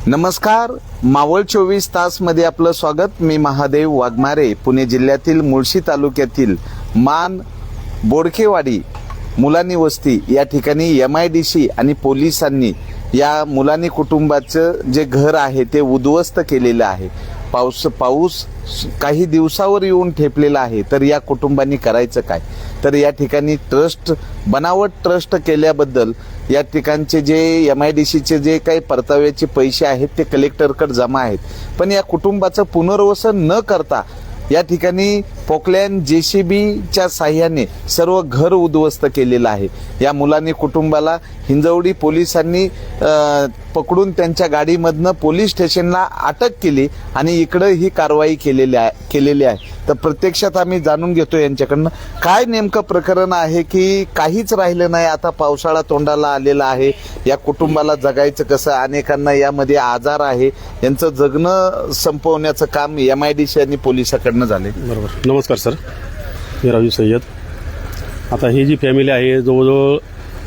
नमस्कार, मावळ 24 तासमध्ये आपलं स्वागत। मी महादेव वाघमारे, पुणे जिल्ह्यातील मुळशी तालुक्यातील मान बोडकेवाडी मुलानी वस्ती या ठिकाणी MIDC आणि पोलिसांनी या मुलानी कुटुंबाचं जे घर आहे ते उद्ध्वस्त केलेलं आहे। पाऊस काही दिवसावर येऊन ठेपलेला आहे, तर या कुटुंबांनी करायचं काय? तर या ठिकाणी बनावट ट्रस्ट केल्याबद्दल या ठिकाणचे जे MIDCचे जे काही परताव्याचे पैसे आहेत ते कलेक्टरकडे जमा आहेत, पण या कुटुंबाचं पुनर्वसन न करता या ठिकाणी पोकलॅन JCBच्या साह्याने सर्व घर उद्ध्वस्त केलेलं आहे। या मुलांनी कुटुंबाला हिंजवडी पोलिसांनी पकडून त्यांच्या गाडीमधनं पोलीस स्टेशनला अटक केली आणि इकडे ही कारवाई केलेली आहे। तर प्रत्यक्षात आम्ही जाणून घेतो यांच्याकडनं काय नेमकं प्रकरण आहे की काहीच राहिलं नाही, आता पावसाळा तोंडाला आलेला आहे, या कुटुंबाला जगायचं कसं? अनेकांना यामध्ये आजार आहे, यांचं जगणं संपवण्याचं काम MIDC आणि पोलिसांकडनं झाले। बरोबर। नमस्कार सर, मी राजू सय्यद। आता ही जी फॅमिली आहे जवळजवळ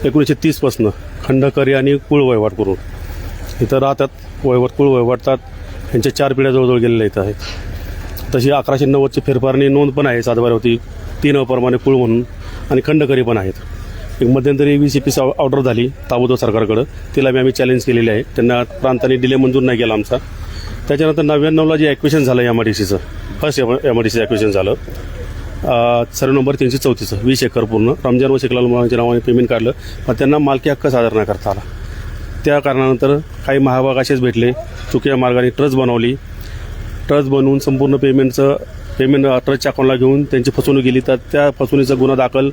1930 पासून खंडकरी आणि कुळ वहिवाट करून इथं राहतात, कुळ वहिवाटतात। यांच्या 4 पिढ्या जवळजवळ गेलेल्या आहेत। तशी 1190ची फेरफारणी नोंद पण आहे सातबाऱ्यावरती, 3 अप्रमाणे कुळ म्हणून, आणि खंडकरी पण आहेत। एक मध्यंतरी VCPची ऑर्डर झाली ताबडतोब सरकारकडं, तिला आम्ही चॅलेंज केलेली आहे। त्यांना प्रांतांनी डिले मंजूर नाही केला आमचा। त्याच्यानंतर 99ला जे ॲक्विशन झालं MIDCचं, फर्स्ट MIDC ॲक्विशन झालं, सर्व नंबर 334, 20 एकर पूर्ण रमजान व शेखलाल मुलांच्या नावाने पेमेंट काढलं, पण त्यांना मालकी हक्क सादर नाही करता आला। त्या कारणानंतर काही महाभाग असेच भेटले, चुकीच्या मार्गाने ट्रस्ट बनवून संपूर्ण पेमेंट ट्रस्टच्या अकाउंटला घेऊन त्यांची फसवणूक केली। तर त्या फसवणुकीचा गुन्हा दाखल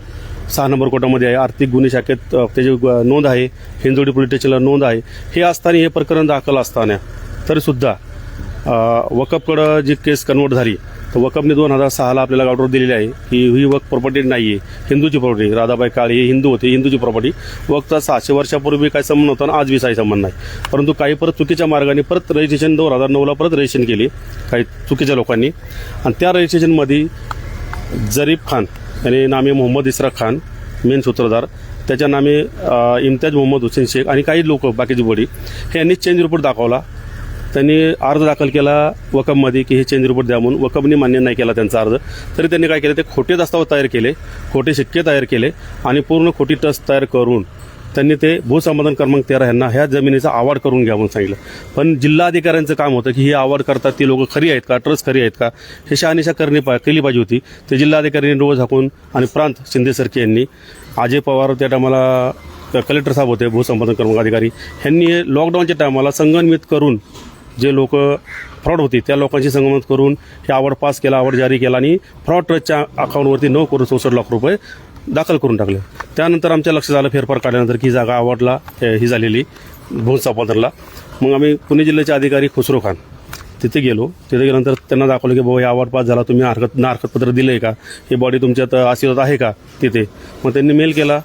6 नंबर कोर्टामध्ये आहे। आर्थिक गुन्हे शाखेत त्याची नोंद आहे, हिंजवडी पोलीस स्टेशनला नोंद आहे। हे असताना, हे प्रकरण दाखल असताना तरीसुद्धा वकफकडं जी केस कन्वर्ट झाली, तर वकफने 2006ला आपल्याला ऑर्डर दिलेली आहे की ही वक्फ प्रॉपर्टी नाही आहे, हिंदूची प्रॉपर्टी। राधाबाई काळे हे हिंदू होते, हिंदूची प्रॉपर्टी। वक्फचा 600 वर्षापूर्वी काही संबंध होता आणि आज बी काही संबंध नाही, परंतु काही परत चुकीच्या मार्गाने परत रजिस्ट्रेशन 2009ला परत रजिस्ट्रेशन केली काही चुकीच्या लोकांनी। आणि त्या रजिस्ट्रेशनमध्ये जरीफ खान याने नामे मोहम्मद इस्राक खान मेन सूत्रधार, त्याच्या नामे इम्तियाज मोहम्मद हुसेन शेख आणि काही लोक बाकीची बॉडी, हे यांनी चेंज रिपोर्ट दाखवला। त्यांनी अर्ज दाखल केला वकफमध्ये की हे चेंज रिपोर्ट द्या म्हणून, वकफने मान्य नाही केला त्यांचा अर्ज। तरी त्यांनी काय केलं, ते खोटे दस्तावेज तयार केले, खोटे शिक्के तयार केले आणि पूर्ण खोटी ट्रस्ट तयार करून त्यांनी ते भूसंपादन क्रमांक 13 यांना ह्या जमिनीचा आवाड करून घ्या म्हणून सांगितलं। पण जिल्हाधिकाऱ्यांचं काम होतं की ही आवाड करतात ती लोक खरी आहेत का, ट्रस्ट खरी आहेत का, हे शहानिशा केली पाहिजे होती। ते जिल्हाधिकाऱ्यांनी डोळे झाकून आणि प्रांत शिंदेसारखे यांनी, अजय पवार त्या टायमाला कलेक्टर साहेब होते भूसंपादन क्रमांक अधिकारी, यांनी लॉकडाऊनच्या टायमाला संगनमित करून जे लोक फ्रॉड होते त्या लोकांशी संगनमत करून हे आवाड पास केला, आवाड जारी केला आणि फ्रॉड ट्रस्टच्या अकाउंटवरती 9,64,00,000 रुपये दाखल करून टाकले। त्यानंतर आमच्या लक्षात आलं फेरफार काढल्यानंतर की जागा आवडला ही झालेली भूसंपादनला। मग आम्ही पुणे जिल्ह्याचे अधिकारी खुसरो खान तिथे गेल्यानंतर त्यांना दाखवलं की बाबा हे अवॉर्ड पास झाला, तुम्ही हरकतपत्र दिलं आहे का, ही बॉडी तुमच्यात अस्तित्वात आहे का तिथे। मग त्यांनी मेल केला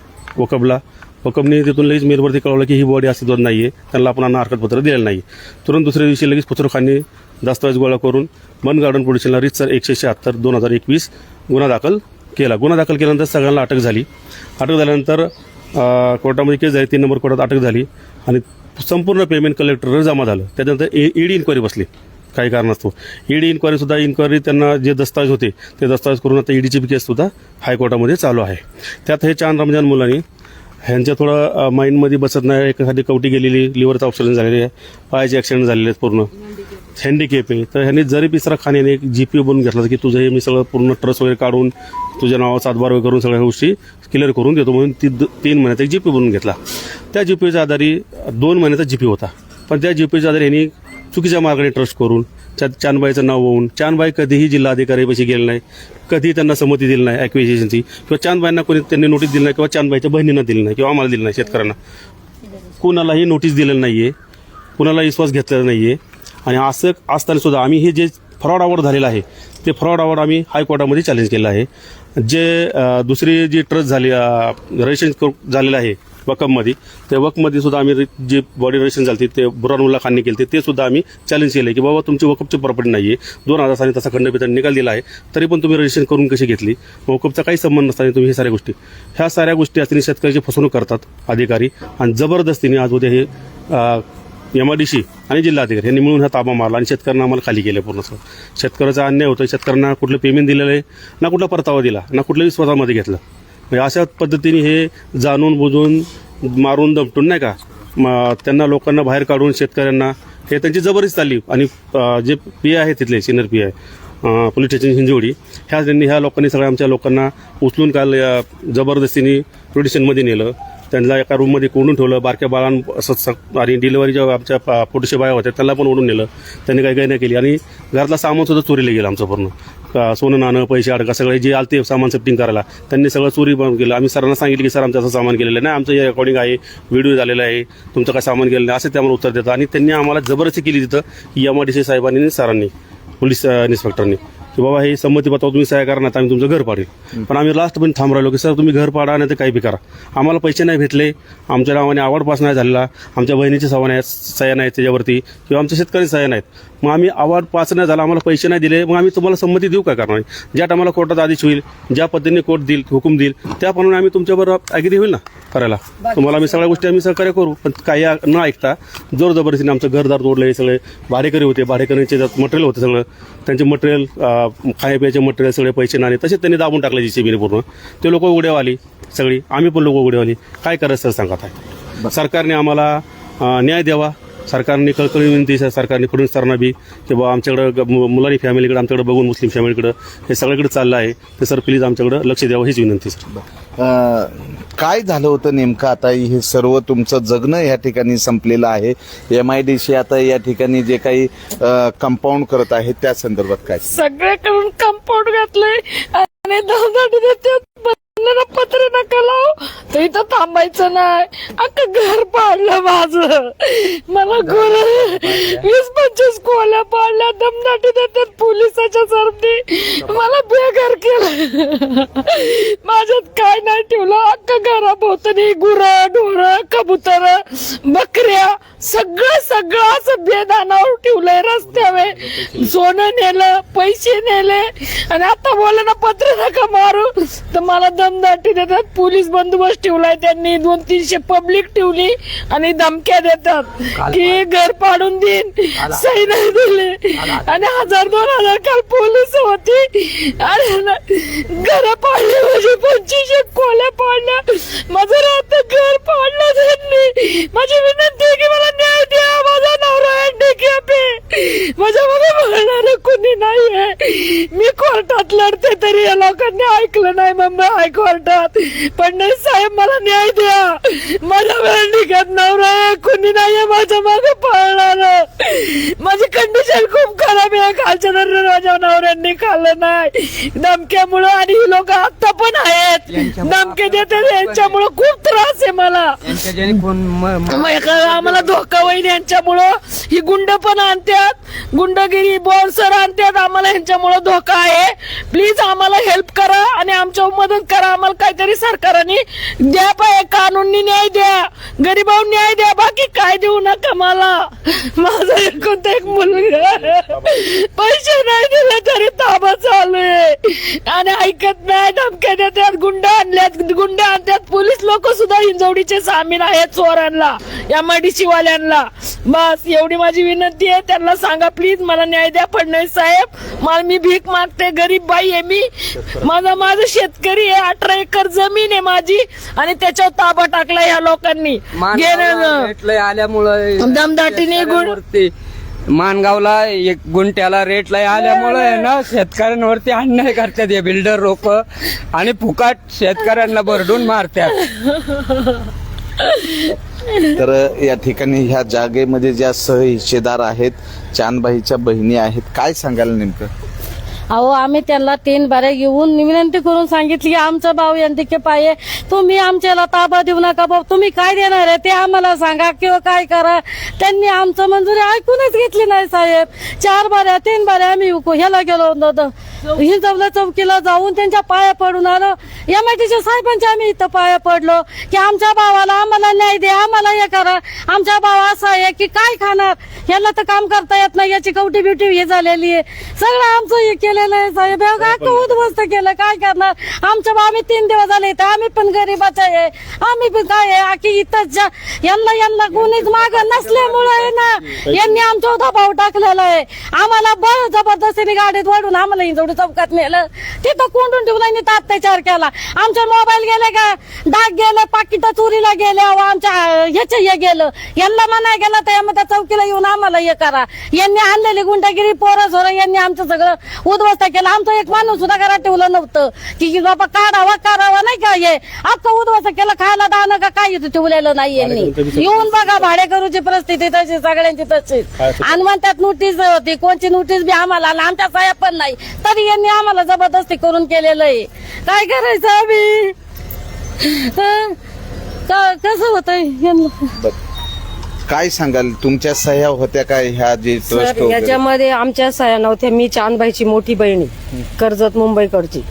वकफने तिथून लगेच मेलवरती कळवलं की ही बॉडी अस्तित्वात नाही आहे, त्यांना आपण हरकतपत्र दिलेलं नाही। तुरंत दुसऱ्या दिवशी लगेच खुसरो खानने दस्तावेज गोळा करून मन गार्डन पोलीस स्टेशनला रितसर 176/2021 गुन्हा दाखल केला। गुन्हा दाखल केल्यानंतर सगळ्यांना अटक झाल्यानंतर कोर्टामध्ये केस झाली, 3 नंबर कोर्टात अटक झाली आणि संपूर्ण पेमेंट कलेक्टरवर जमा झालं। त्याच्यानंतर ED इन्क्वायरी बसली काही कारणास्तव। ED इन्क्वायरी त्यांना जे दस्तावेज होते ते दस्तावेज करून आता EDची केस सुद्धा हायकोर्टामध्ये चालू आहे। त्यात हे चांद रमजान मुलांनी ह्यांच्या थोडं माइंडमध्ये बसत नाही, एखादी कवटी गेलेली, लिव्हरचं ऑप्शन झालेली आहे, पायाचे ॲक्सिडेंट झालेले आहेत, पूर्ण हँडिकॅप आहे। तर ह्यांनी जरीफ इस्राक खान याने एक GPO बनवून घेतला की तुझं हे मी सगळं पूर्ण ट्रस्ट वगैरे काढून तुझ्या नावावर 7 बार वगैरे करून सगळ्या गोष्टी क्लिअर करून देतो म्हणून 3 महिन्याचा एक GPO बनवून घेतला। त्या GPOच्या आधारे 2 महिन्याचा GPO होता, पण त्या GPOच्या आधारे यांनी चुकीच्या मार्गाने ट्रस्ट करून चांदबाईचं नाव होऊन, चांदबाई कधीही जिल्हाधिकाऱ्यापाशी गेले नाही, कधी त्यांना संमती दिली नाही ॲक्विजिशनची, किंवा चांदबाईंना कोणी त्यांनी नोटीस दिली नाही, किंवा चांदबाईच्या बहिणींना दिली नाही, किंवा आम्हाला दिली नाही, शेतकऱ्यांना कुणालाही नोटीस दिलेलं नाही आहे, कुणाला विश्वास घेतलेला नाही आहे। आणि असं असताना सुद्धा आम्ही हे जे फ्रॉड अवॉर्ड झालेलं आहे ते फ्रॉड अवॉर्ड आम्ही हायकोर्टामध्ये चॅलेंज केलं आहे। जे दुसरी जी ट्रस्ट झाली रजिस्ट्रेशन झालेलं आहे वकफमध्ये, त्या वकफमध्ये सुद्धा आम्ही जी बॉडी रजिस्ट्रेशन झाली ते बुरहानुल्लाह खानने केली ते सुद्धा आम्ही चॅलेंज केलं की बाबा तुमची वकफची प्रॉपर्टी नाही आहे, 2000 साली तसा खंडपीठाने निकाल दिला आहे, तरी पण तुम्ही रजिस्ट्रेशन करून कशी घेतली, वकफचा काही संबंध नसताना तुम्ही ह्या साऱ्या गोष्टी असताना शेतकऱ्याची फसवणूक करतात अधिकारी आणि जबरदस्तीने आज उद्या हे MIDC आणि जिल्हाधिकारी यांनी मिळून हा ताबा मारला आणि शेतकऱ्यांना आम्हाला खाली केलं पूर्ण. शेतकऱ्याचा अन्याय होतो, शेतकऱ्यांना कुठलं पेमेंट दिलेलं आहे ना, कुठला परतावा दिला ना, कुठलंही स्वतःमध्ये घेतलं. म्हणजे अशा पद्धतीने हे जाणून बुजून मारून दमटून नाही का त्यांना लोकांना बाहेर काढून शेतकऱ्यांना हे त्यांची जबरदस्ती चालली. आणि जे PI आहे तिथले senior PI police station Hinjawadi ह्या लोकांनी सगळ्या आमच्या लोकांना उचलून काल जबरदस्तीने पोलीस स्टेशनमध्ये नेलं. त्यांना एका रूममध्ये कोंडून ठेवलं. बारक्या बाळांना आणि डिलिव्हरीच्या आमच्या पोटोशी बाया होत्या त्यांना पण ओढून नेलं. त्यांनी काही नाही केली आणि घरातला सामान सुद्धा चोरीला गेलं आमचं पूर्ण. सोनं नाणं पैसे अडका सगळे जे आलते सामान सेफ्टिंग करायला त्यांनी सगळं चोरी बंद केलं. आम्ही सरांना सांगितलं की सर आमचं असं सामान केलेलं नाही, आमचं हे रेकॉर्डिंग आहे, व्हिडिओ झालेला आहे, तुमचं काय सामान गेलं नाही असं ते आम्हाला उत्तर देतात. आणि त्यांनी आम्हाला जबरदस्ती केली तिथं MIDC साहेबांनी आणि सरांनी पोलीस इन्स्पेक्टरनी की बाबा हे संमतीपत्रावर तुम्ही सह्या करा ना, तर आम्ही तुमचं घर पाडेल. पण आम्ही लास्ट पण थांब राहिलो की सर तुम्ही घर पाडा नाही तर काही बी करा. आम्हाला पैसे नाही भेटले, आमच्या नावाने आवड पास नाही झालेला, आमच्या बहिणीची सह्या नाहीत त्याच्यावरती किंवा आमच्या शेतकरी सह्या नाहीत. मग आम्ही अवॉर्ड पास नाही झाला, आम्हाला पैसे नाही दिले, मग आम्ही तुम्हाला संमती देऊ काय करणार. ज्या टायमाला कोर्टात आदेश होईल, ज्या पद्धतीने कोर्ट देईल हुकूम देईल त्याप्रमाणे आम्ही तुमच्याबरोबर ॲग्री होईल ना करायला. तुम्हाला आम्ही सगळ्या गोष्टी आम्ही सहकार्य करू. पण काही न ऐकता जोर जबरदस्तीने आमचं घरदार तोडलं. हे सगळे भाडेकरी होते, भाडेकरीचे मटेरियल होते सगळं, त्यांचे मटेरियल खाण्यापिण्याचे मटेरियल सगळे पैसे नाणे तसेच त्यांनी दाबून टाकले JCBने पूर्ण. ते लोक उड्यावाली सगळी, आम्ही पण लोक उड्यावाली. काय करायचं सर सांगत आहे. सरकारने आम्हाला न्याय द्यावा. सरकारने कळकळी विनंती आहे सरकारने फडणवीस सरांना बी की बाबा आमच्याकडं मुलांनी फॅमिलीकडे आमच्याकडे बघून मुस्लिम फॅमिलीकडं हे सगळीकडे चाललं आहे, तर सर प्लीज आमच्याकडं लक्ष द्यावं हीच विनंती सर. काय झालं होतं नेमकं. आता हे सर्व तुमचं जगणं या ठिकाणी संपलेलं आहे. MIDC आता या ठिकाणी जे काही कंपाऊंड करत आहे त्या संदर्भात काय सगळ्याकडून कंपाऊंड घातलंय आणि पत्र नका लावू तर इथं थांबायचं नाही. अख्खं घर पाडलं माझं. मला 20-25 खोल्या पाडल्या, दमदाटी देतात पोलिसाच्या सरनी. मला बेघर केलं. माझ्यात काय नाही ठेवलं. अख्खं घराभोवतणी गुरं ढोरं कबुतर बकऱ्या सगळं असं बेदानावर ठेवलंय रस्त्यावर. सोनं नेलं, पैसे नेले आणि आता बोल ना पत्र नका मारू तर मला दमदाटी देतात. पोलीस बंदोबस्त ठेवलाय त्यांनी, 200-300 पब्लिक ठेवली आणि धमक्या देतात की घर पाडून देईन, सही नाही दिले आणि 1000-2000 काल पोलीस होती आणि घर पाडले. म्हणजे 25 खोल्या पाडल्या. माझं राहतं घर पाडलं त्यांनी. माझी विनंती आहे की मला न्याय द्या. माझा नवरा हँडिकॅप आहे, माझ्या मध्ये बोलणार कोणी नाही आहे. मी कोर्टात लढते तरी या लोकांनी ऐकलं नाही. मुंबई हायकोर्टात फडणवीस साहेब मला न्याय द्या. माझ्या हँडिकॅप नवरा आहे, कोणी नाहीये माझ्या मागे पाळणार. माझी कंडिशन खूप खराब आहे. खालच्या दर माझ्या नवऱ्यांनी खाल्लं नाही धमक्यामुळं आणि ही लोक आता पण आहेत धमके देतात. यांच्यामुळं खूप त्रास आहे मला. आम्हाला धोका होईल यांच्यामुळं. ही गुंड पण आणतात, गुंडगिरी बॉन्सर आणतात. आम्हाला यांच्यामुळं धोका आहे. प्लीज आम्हाला हेल्प करा आणि आमच्या मदत करा. आम्हाला काहीतरी सरकारने द्या पाहिजे, कानूनी न्याय द्या, गरीबांना न्याय द्या. बाकी काय देऊ नका मला. माझा एकुलता एक मुलगा पैसे नाही दिले तरी ताबा चालू आहे आणि ऐकत नाही. धमक्या देतात, गुंड आणतात. पोलीस लोक सुद्धा हिंजवडीचे सामील आहेत चोरांना, MIDC वाल्यांना. बस एवढी माझी विनंती आहे. त्यांना सांगा प्लीज मला न्याय द्या फडणवीस साहेब. मला मी भीक मागते, गरीब बाई आहे मी. माझं शेतकरी आहे, 18 एकर जमीन आहे माझी आणि त्याच्यावर ताबा टाकला या लोकांनी. आल्यामुळं दमदाटीने मानगावला 1 गुंठ्याला रेटला आल्यामुळे ना शेतकऱ्यांवरती अन्याय करतात हे बिल्डर लोक आणि फुकाट शेतकऱ्यांना भरडून मारतात. तर या ठिकाणी ह्या जागेमध्ये ज्या सहहिस्सेदार आहेत, चांदबाईच्या बहिणी आहेत, काय सांगाल नेमकं. अहो आम्ही त्यांना 3 बारे येऊन विनंती करून सांगितली की आमचा भाऊ हँडिकॅप आहे, तुम्ही आमच्याला ताबा देऊ नका. भाऊ तुम्ही काय देणार आहे ते आम्हाला सांगा किंवा काय करा. त्यांनी आमचं मंजुरी ऐकूनच घेतली नाही साहेब. 4 बाऱ्या 3 बाऱ्या आम्ही ह्याला गेलो हिंजवल्या चौकीला जाऊन त्यांच्या पाया पडून आलो. MIDC साहेबांच्या आम्ही इथं पाया पडलो की आमच्या भावाला आम्हाला न्याय द्या, आम्हाला हे करा. आमचा भाव असा आहे की काय खाणार, याला तर काम करता येत नाही, याची कवटी बिवटी हे झालेली आहे. सगळं आमचं हे केलेलं आहे साहेब, उद्ध्वस्त केलं. काय करणार आम्ही 3 दिवस झाले इथं, आम्ही पण गरीबाच आहे, आम्ही पण काय आहे की इथं यांना कोणीच माग नसल्यामुळे आहे ना, यांनी आमचा दबाव टाकलेला आहे. आम्हाला बळ जबरदस्तीने गाडीत वाढून आम्हाला इंजोडी चौकात नेलं, तिथं कोंडून ठेवलं आणि अत्याचार केला. आमचे मोबाईल गेले का, डाग गेले, पाकिट चोरीला गेले, आमच्या ह्याचे हे गेलं. यांना म्हणाय गेलं तर यामध्ये चौकीला येऊन आम्हाला हे करा. यांनी आणलेली गुंडागिरी पोरं सोरं यांनी आमचं सगळं उद्ध्वस्त केलं. आमचा एक माणूस सुद्धा घरात ठेवलं नव्हतं की बाबा काढावा नाही का, हे अख्खं उद्ध्वस्त केलं. खायला दाणं का काही ठेवलेलं नाही यांनी. येऊन बघा भाडेकरूची परिस्थिती तशी, सगळ्यांची तशीच. आणि म्हणतात नोटीस होती, कोणची नोटीस बी आम्हाला आणि आमच्या साहेब पण नाही, तरी यांनी आम्हाला जबरदस्ती करून केलेलं आहे. काय करायचं आम्ही, कसं होतंय यांना. काय सांगाल, तुमच्या सह्या होत्या काय ह्या जे ट्रस्ट सर, याच्यामध्ये आमच्या सह्या नव्हत्या. मी चांदबाईची मोठी बहिणी, कर्जत मुंबईकडची.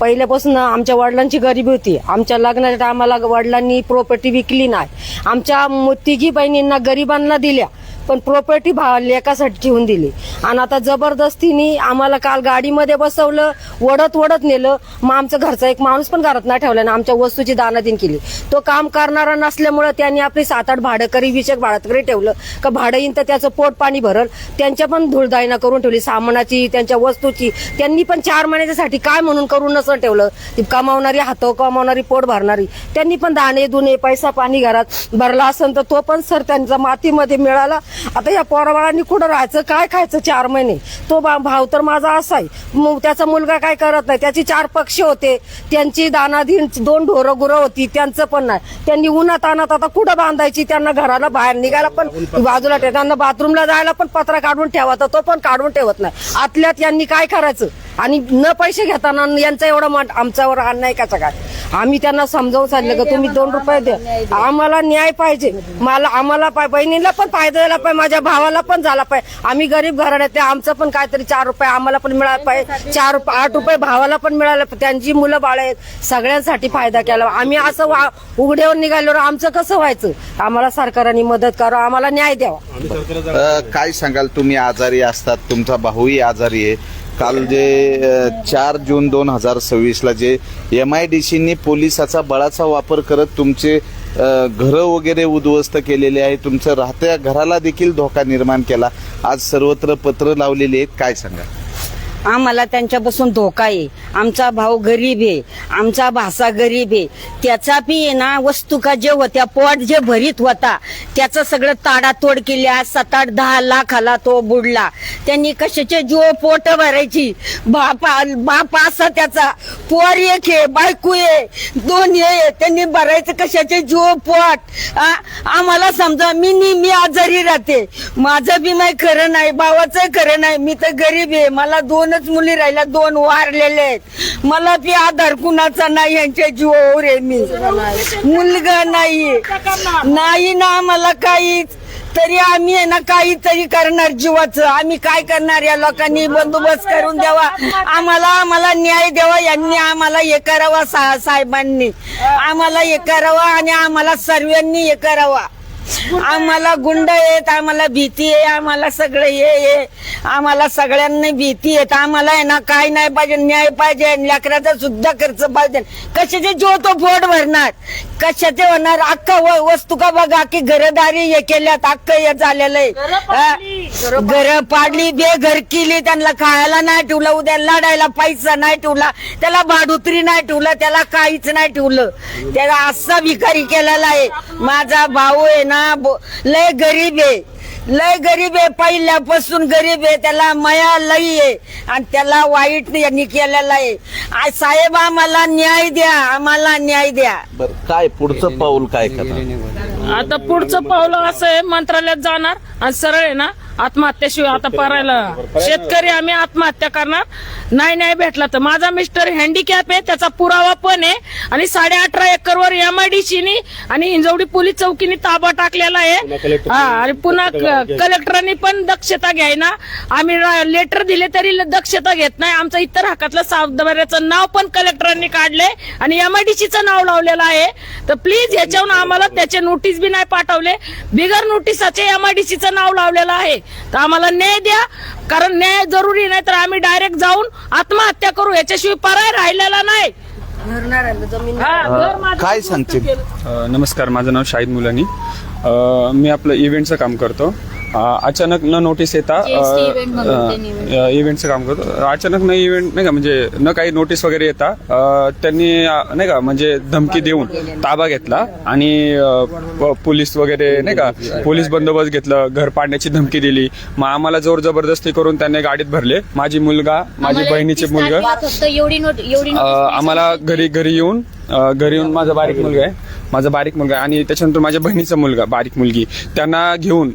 पहिल्यापासून आमच्या वडिलांची गरिबी होती. आमच्या लग्नाच्या टायमाला वडिलांनी प्रॉपर्टी विकली नाही. आमच्या तिघी बहिणींना गरिबांना दिल्या, पण प्रॉपर्टी लेकासाठी ठेवून दिली. आणि आता जबरदस्तीने आम्हाला काल गाडीमध्ये बसवलं, वडत नेलं. मग आमचं घरचा एक माणूस पण घरात नाही ठेवला ना, आमच्या वस्तूची दानादिन केली. तो काम करणारा नसल्यामुळे त्यांनी आपली 7-8 भाडकरी, 20 भाडकरी ठेवलं का भाडं येईन तर त्याचं पोट पाणी भरल. त्यांच्या पण धुळदायना करून ठेवली, सामानाची, त्यांच्या वस्तूची. त्यांनी पण 4 महिन्यासाठी काय म्हणून करून नसं ठेवलं. ती कमावणारी, हातो कमावणारी, पोट भरणारी, त्यांनी पण दाणे दुने पैसा पाणी घरात भरला असेल तर तो पण सर त्यांचा मातीमध्ये मिळाला. आता या पोराबाळांनी कुठं राहायचं, काय खायचं 4 महिने. तो भाव तर माझा असा आहे, त्याचा मुलगा काय करत नाही. त्याची 4 पक्षी होते, त्यांची दानाधीन 2 ढोरं गुरं होती, त्यांचं पण नाही. त्यांनी उन्हात आणत आता कुठं बांधायची. त्यांना घराला बाहेर निघायला पण बाजूला ठेव, त्यांना बाथरूमला जायला पण पत्रा काढून ठेवा, तर तो पण काढून ठेवत नाही. आतल्यात यांनी काय करायचं. आणि न पैसे घेताना यांचा एवढा आमच्यावर अन्याय कसा काय. आम्ही त्यांना समजावून सांगितलं का तुम्ही 2 रुपये द्या, आम्हाला न्याय पाहिजे. आम्हाला बहिणीला पण फायदा झाला पाहिजे, माझ्या भावाला पण झाला पाहिजे. आम्ही गरीब घराण्यात, आमचं पण काहीतरी 4 रुपये आम्हाला पण मिळाला पाहिजे, 8 रुपये भावाला पण मिळाले. त्यांची मुलं बाळ आहेत, सगळ्यांसाठी फायदा केला. आम्ही असं उघड्यावर निघाल्यावर आमचं कसं व्हायचं. आम्हाला सरकारने मदत करा, आम्हाला न्याय द्यावा. काय सांगाल, तुम्ही आजारी असतात, तुमचा भाऊही आजारी आहे. काल जे 4 जून 2026 जे MIDC पोलिसाचा बळाचा वापर करत तुमचे घरं वगैरे उद्ध्वस्त केलेले आहे, तुमचं राहत्या घराला देखील धोका निर्माण केला. आज सर्वत्र पत्र लावलेली आहेत, काय सांगा. आम्हाला त्यांच्यापासून धोका आहे. आमचा भाऊ गरीब आहे, आमचा भासा गरीब आहे. त्याचा बी आहे ना, वस्तू का जे होत्या, पोट जे भरीत होता त्याचं सगळं ताडातोड केल्या. 7-8-10 लाखाला तो बुडला. त्यांनी कशाचे जीव पोट भरायची. बाप असा त्याचा, पोर एक आहे, बायको आहे, 2 आहे, त्यांनी भरायचं कशाचे जीव पोट. आम्हाला समजा, मी नेहमी आजारी राहते, माझं बी नाही खरं नाही, भावाचं खरं नाही. मी तर गरीब आहे, मला 2च मुली राहिल्या, 2 वारलेले आहेत. मला बी आधार कुणाचा नाही, यांच्या जीवावर आहे. मी मुलगा नाही ना आम्हाला काहीच. तरी आम्ही आहे ना काहीतरी करणार जीवाचं. आम्ही काय करणार. या लोकांनी बंदोबस्त करून द्यावा, आम्हाला न्याय द्यावा. यांनी आम्हाला हे करावा, साहेबांनी आम्हाला हे करावा आणि आम्हाला सर्वांनी हे करावा. आम्हाला गुंड आहेत, आम्हाला भीती आहे, आम्हाला सगळं हे आम्हाला सगळ्यांना भीती आहे. आम्हाला आहे ना काय नाही पाहिजे, न्याय पाहिजे. लेकराचा सुद्धा खर्च पाहिजे. कशाचे जो तो पोट भरणार, कशाचे होणार. अख्खा वस्तू का बघा की घरदारी हे केल्यात, अख्खं हे झालेलं आहे. घर पाडली, बेघर केली, त्यांना खायला नाही ठेवलं, उद्या लढायला पैसा नाही ठेवला, त्याला भाडुत्री नाही ठेवलं, त्याला काहीच नाही ठेवलं. त्याला असा भिकारी केलेला आहे. माझा भाऊ आहे ना लय गरीब आहे, लय गरीब आहे, पहिल्यापासून गरीब आहे. त्याला माया लई आहे आणि त्याला वाईट यांनी केलेला आहे. साहेब आम्हाला न्याय द्या, आम्हाला न्याय द्या. बरं, काय पुढचं पाऊल काय करणार. आता पुढचं पाऊल असं आहे, मंत्रालयात जाणार आणि सरळ आहे ना आत्महत्याशिवाय आता परायला शेतकरी आम्ही आत्महत्या करणार नाही भेटला तर. माझा मिस्टर हँडिकॅप आहे, त्याचा पुरावा पण आहे आणि 18.5 एकरवर MIDC आणि हिंजवडी पोलीस चौकीने ताबा टाकलेला आहे. हा, आणि पुन्हा कलेक्टरांनी पण दक्षता घ्यायना. आम्ही लेटर दिले तरी दक्षता घेत नाही. आमचं इतर हक्कातलं सातबाऱ्याचं नाव पण कलेक्टरांनी काढलंय आणि MIDCचं नाव लावलेलं आहे. तर प्लीज याच्यावर आम्हाला त्याचे नोटीस बी नाही पाठवले, बिगर नोटिसाचे MIDCचं नाव लावलेलं आहे. तर आम्हाला न्याय द्या, कारण न्याय जरुरी नाही तर आम्ही डायरेक्ट जाऊन आत्महत्या करू, याच्याशिवाय पर्याय राहिलेला नाही. काय सांगतील? नमस्कार, माझं नाव शाहिद मुलानी. मी आपलं इव्हेंटचं काम करतो. अचानक न नोटीस येता इव्हेंटचं काम करतो. अचानक न इव्हेंट नाही का, म्हणजे न काही नोटीस वगैरे येता त्यांनी नाही का म्हणजे धमकी देऊन ताबा घेतला आणि पोलीस वगैरे नाही का, पोलीस बंदोबस्त घेतलं, घर पाडण्याची धमकी दिली. मग आम्हाला जोर जबरदस्ती करून त्यांनी गाडीत भरले. माझी बहिणीचे मुलगा आम्हाला घरी येऊन माझा बारीक मुलगा आहे आणि त्याच्यानंतर माझ्या बहिणीचा मुलगा, बारीक मुलगी, त्यांना घेऊन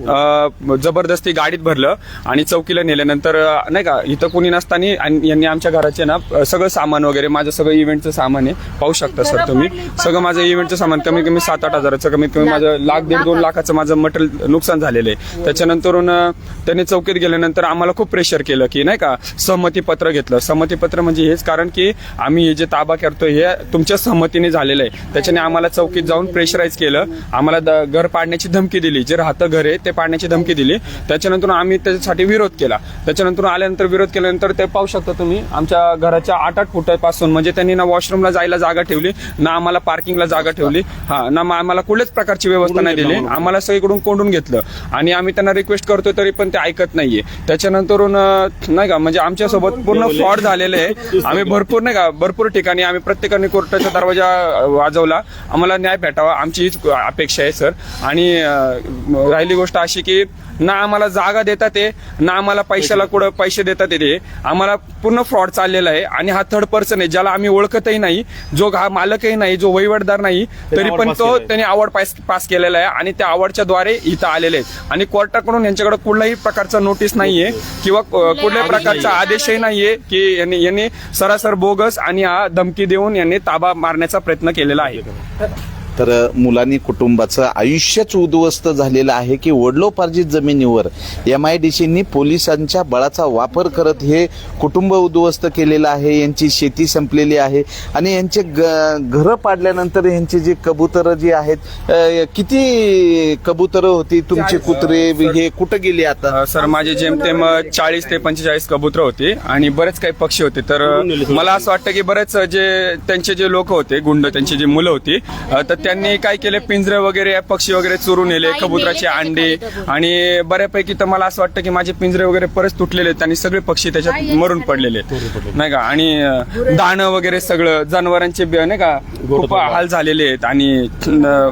जबरदस्ती गाडीत भरलं आणि चौकीला नेल्यानंतर नाही का इथं कोणी नसताना यांनी आमच्या घराचे ना सगळं सामान वगैरे, माझं सगळं इव्हेंटचं सामान आहे, पाहू शकता सर तुम्ही. सगळं माझं इव्हेंटचं सामान कमी कमी 7-8 हजाराचं, कमीत कमी माझं 1,00,000-1.5-2 लाखाचं माझं मटेरियल नुकसान झालेलं आहे. त्याच्यानंतरून त्यांनी चौकीत गेल्यानंतर आम्हाला खूप प्रेशर केलं की नाही का सहमतीपत्र घेतलं. सहमतीपत्र म्हणजे हेच कारण की आम्ही हे जे ताबा करतोय हे तुमच्या सहमतीने झालेलं आहे. त्याच्याने आम्हाला चौकीत जाऊन प्रेशराईज केलं, आम्हाला घर पाडण्याची धमकी दिली, जे राहतं घर आहे ते पाडण्याची धमकी दिली. त्याच्यानंतर आम्ही त्याच्यासाठी विरोध केला. त्याच्यानंतर आल्यानंतर विरोध केल्यानंतर ते पाहू शकता तुम्ही आमच्या घराच्या 8-8 फुटापासून म्हणजे त्यांनी ना वॉशरूमला जायला जागा ठेवली, ना आम्हाला पार्किंगला जागा ठेवली, ना आम्हाला कुठल्याच प्रकारची व्यवस्था नाही दिली. आम्हाला सगळीकडून कोंडून घेतलं आणि आम्ही त्यांना रिक्वेस्ट करतोय तरी पण ते ऐकत नाहीये. त्याच्यानंतरून नाही का म्हणजे आमच्यासोबत पूर्ण फ्रॉड झालेलं आहे. आम्ही भरपूर ठिकाणी आम्ही प्रत्येकाने कोर्टाचा दरवाजा वाजवला, आम्हाला न्याय भेटावा आमची हीच अपेक्षा आहे सर. आणि राहिली गोष्ट अशी की ना आम्हाला जागा देतात ते, ना आम्हाला पैशाला कुठं पैसे देतात ते. आम्हाला पूर्ण फ्रॉड चाललेला आहे आणि हा थर्ड पर्सन आहे ज्याला आम्ही ओळखतही नाही, जो हा मालकही नाही, जो वहिवाटदार नाही, तरी पण तो त्यांनी अवॉर्ड पास केलेला आहे आणि त्या अवॉर्डच्या द्वारे इथं आलेले आहेत. आणि कोर्टाकडून यांच्याकडे कुठल्याही प्रकारचा नोटीस नाहीये किंवा कुठल्याही प्रकारचा आदेशही नाहीये की यांनी सरासर बोगस आणि हा धमकी देऊन यांनी ताबा मारण्याचा प्रयत्न केलेला आहे. तर मुलांनी कुटुंबाचं आयुष्यच उद्ध्वस्त झालेलं आहे की वडिलोपार्जित जमिनीवर MIDCनी पोलिसांच्या बळाचा वापर करत हे कुटुंब उद्ध्वस्त केलेलं आहे. यांची शेती संपलेली आहे आणि यांचे घरं पाडल्यानंतर यांचे जे कबुतरं जी आहेत, किती कबुतरं होती तुमचे कुत्रे हे कुठं गेले आता? सर माझे जेमतेम 40 ते 45 कबूतर होते आणि बरेच काही पक्षी होते. तर मला असं वाटतं की बरेच जे त्यांचे जे लोक होते, गुंड, त्यांची जी मुलं होती, तर त्यांनी काय केले, पिंजरे वगैरे पक्षी वगैरे चोरून नेले, कबुतराचे अंडे, आणि बऱ्यापैकी तर मला असं वाटतं की माझे पिंजरे वगैरे परत तुटलेले आहेत आणि सगळे पक्षी त्याच्यात मरून पडलेले आहेत नाही का. आणि दाणं वगैरे सगळं जनावरांचे नाही का खूप हाल झालेले आहेत आणि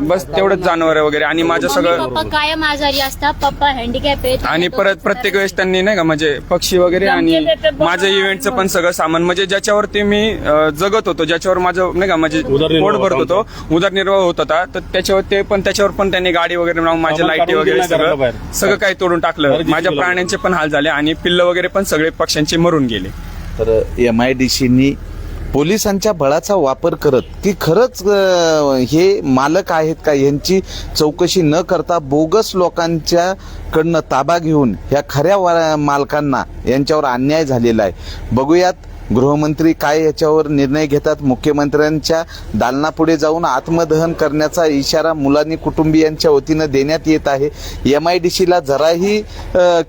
बस तेवढंच जनावर वगैरे. आणि माझं सगळं कायम आजारी असतात, पप्पा हँडिकॅप आहेत आणि परत प्रत्येक वेळेस त्यांनी नाही का म्हणजे पक्षी वगैरे आणि माझं इव्हेंटचं पण सगळं सामान म्हणजे ज्याच्यावरती मी जगत होतो, ज्याच्यावर माझं नाही का म्हणजे पोट भरत होतो, उदरनिर्वाह होत होता, तर त्याच्यावर पण त्यांनी गाडी वगैरे लावून माझ्या लाईटी वगैरे सगळं काही तोडून टाकलं. माझ्या प्राण्यांचे पण हाल झाले आणि पिल्ल वगैरे पण सगळे पक्ष्यांचे मरून गेले. तर MIDCनी पोलिसांच्या बळाचा वापर करत की खरंच हे मालक आहेत का यांची चौकशी न करता बोगस लोकांच्या कडनं ताबा घेऊन ह्या खऱ्या मालकांना यांच्यावर अन्याय झालेला आहे. बघूयात गृहमंत्री काय याच्यावर निर्णय घेतात. मुख्यमंत्र्यांच्या दालनापुढे जाऊन आत्मदहन करण्याचा इशारा मुलांनी कुटुंबियांच्या वतीनं देण्यात येत आहे. MIDCला जराही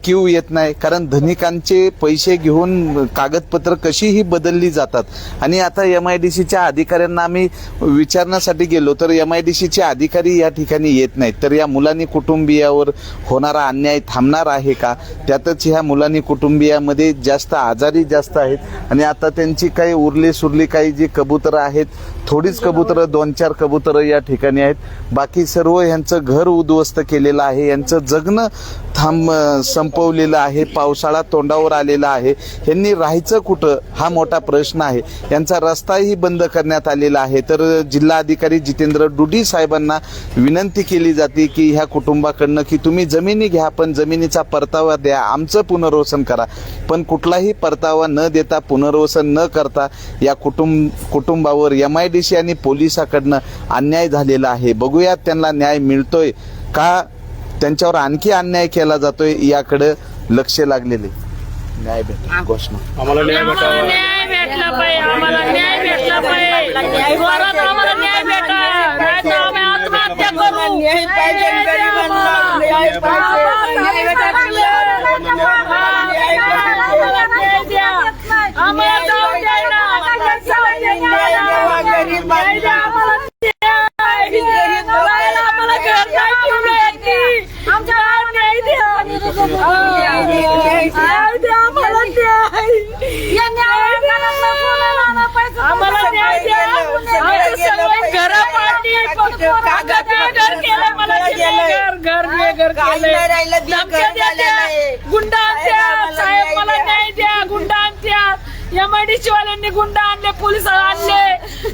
क्यू येत नाही, कारण धनिकांचे पैसे घेऊन कागदपत्र कशीही बदलली जातात. आणि आता MIDCच्या अधिकाऱ्यांना आम्ही विचारण्यासाठी गेलो तर MIDCचे अधिकारी या ठिकाणी येत नाहीत. तर या मुलांनी कुटुंबियावर होणारा अन्याय थांबणार आहे का? त्यातच ह्या मुलांनी कुटुंबियामध्ये जास्त आजारी जास्त आहेत आणि आता त्यांची काही उरली सुरली काही जी कबुतरं आहेत, थोडीच कबुतरं 2-4 कबुतरं या ठिकाणी आहेत. बाकी सर्व यांचं घर उद्ध्वस्त केलेलं आहे, यांचं जगणं संपवलेलं आहे. पावसाळा तोंडावर आलेला आहे. यांनी राहायचं कुठं हा मोठा प्रश्न आहे. यांचा रस्ताही बंद करण्यात आलेला आहे. तर जिल्हा अधिकारी जितेंद्र डुडी साहेबांना विनंती केली जाते की ह्या कुटुंबाकडनं की तुम्ही जमिनी घ्या, पण जमिनीचा परतावा द्या, आमचं पुनर्वसन करा. पण कुठलाही परतावा न देता, पुनर्वसन न करता या कुटुंबावर MIDC आणि पोलिसाकडनं अन्याय झालेला आहे. बघूयात त्यांना न्याय मिळतोय का, त्यांच्यावर आणखी अन्याय केला जातोय याकडे लक्ष लागलेले. न्याय भेटला घोषणा. आम्हाला न्याय भेटावा. न्याय भेटला पाहिजे, आम्हाला न्याय भेटला पाहिजे. जोरात आम्हाला न्याय भेटा, नाही तर आम्ही आत्महत्या करू. न्याय पाहिजे गरिबांना, न्याय पाहिजे. आम्हाला जाऊ द्या ना. आम्हाला घर नाही ठेवलं यांनी. आमच्या न्याय द्या. आम्हाला न्याय द्या. आमचं सगळं घरं पाडली. कागद बेघर केलं. मला घर बेघर केलं. धमक्या देत्या, गुंडा आणत्या. साहेब मला न्याय द्या. गुंडा आणत्या. MIDC वाल्यांनी गुंडा आणले, पोलिस आणले.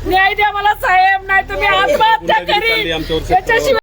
न्याय द्या मला साहेब, नाही तुम्ही आत्महत्या करीन. त्याच्याशिवाय